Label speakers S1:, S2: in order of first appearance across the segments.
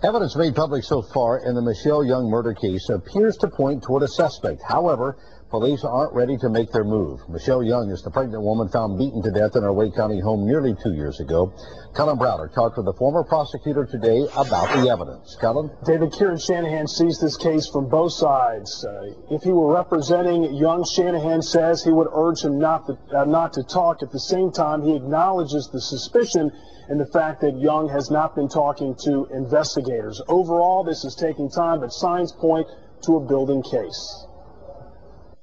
S1: Evidence made public so far in the Michelle Young murder case appears to point toward a suspect. However, police aren't ready to make their move. Michelle Young is the pregnant woman found beaten to death in her Wake County home nearly 2 years ago. Cullen Browder talked with the former prosecutor today about the evidence. Cullen?
S2: David, Kieran Shanahan sees this case from both sides. If he were representing Young, Shanahan says he would urge him not to talk. At the same time, he acknowledges the suspicion and the fact that Young has not been talking to investigators. Overall, this is taking time, but signs point to a building case.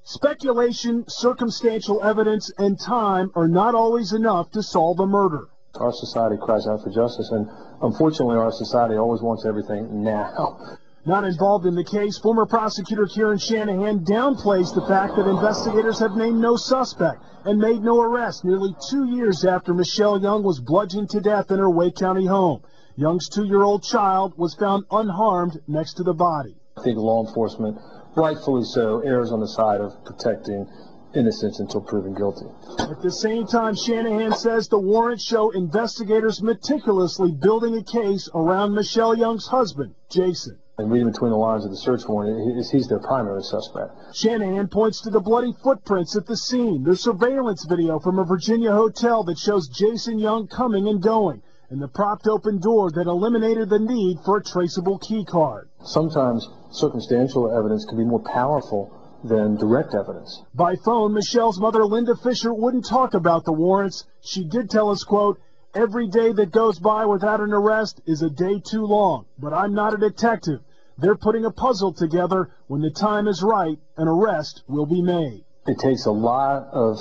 S2: Speculation, circumstantial evidence, and time are not always enough to solve a murder.
S3: Our society cries out for justice, and unfortunately our society always wants everything now.
S2: Not involved in the case, former prosecutor Kieran Shanahan downplays the fact that investigators have named no suspect and made no arrest nearly 2 years after Michelle Young was bludgeoned to death in her Wake County home. Young's 2-year-old child was found unharmed next to the body.
S3: I think law enforcement, rightfully so, errs on the side of protecting innocence until proven guilty.
S2: At the same time, Shanahan says the warrants show investigators meticulously building a case around Michelle Young's husband, Jason.
S3: And reading between the lines of the search warrant, he's their primary suspect.
S2: Shanahan points to the bloody footprints at the scene, the surveillance video from a Virginia hotel that shows Jason Young coming and going, and the propped open door that eliminated the need for a traceable key card.
S3: Sometimes circumstantial evidence can be more powerful than direct evidence.
S2: By phone, Michelle's mother, Linda Fisher, wouldn't talk about the warrants. She did tell us, quote, "Every day that goes by without an arrest is a day too long, but I'm not a detective. They're putting a puzzle together. When the time is right, an arrest will be made."
S3: It takes a lot of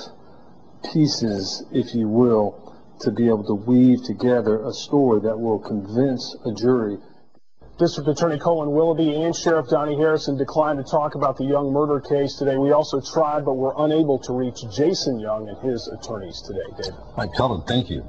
S3: pieces, if you will, to be able to weave together a story that will convince a jury.
S2: District Attorney Colin Willoughby and Sheriff Donnie Harrison declined to talk about the Young murder case today. We also tried, but were unable to reach Jason Young and his attorneys today. David.
S1: Mike Cullen, thank you.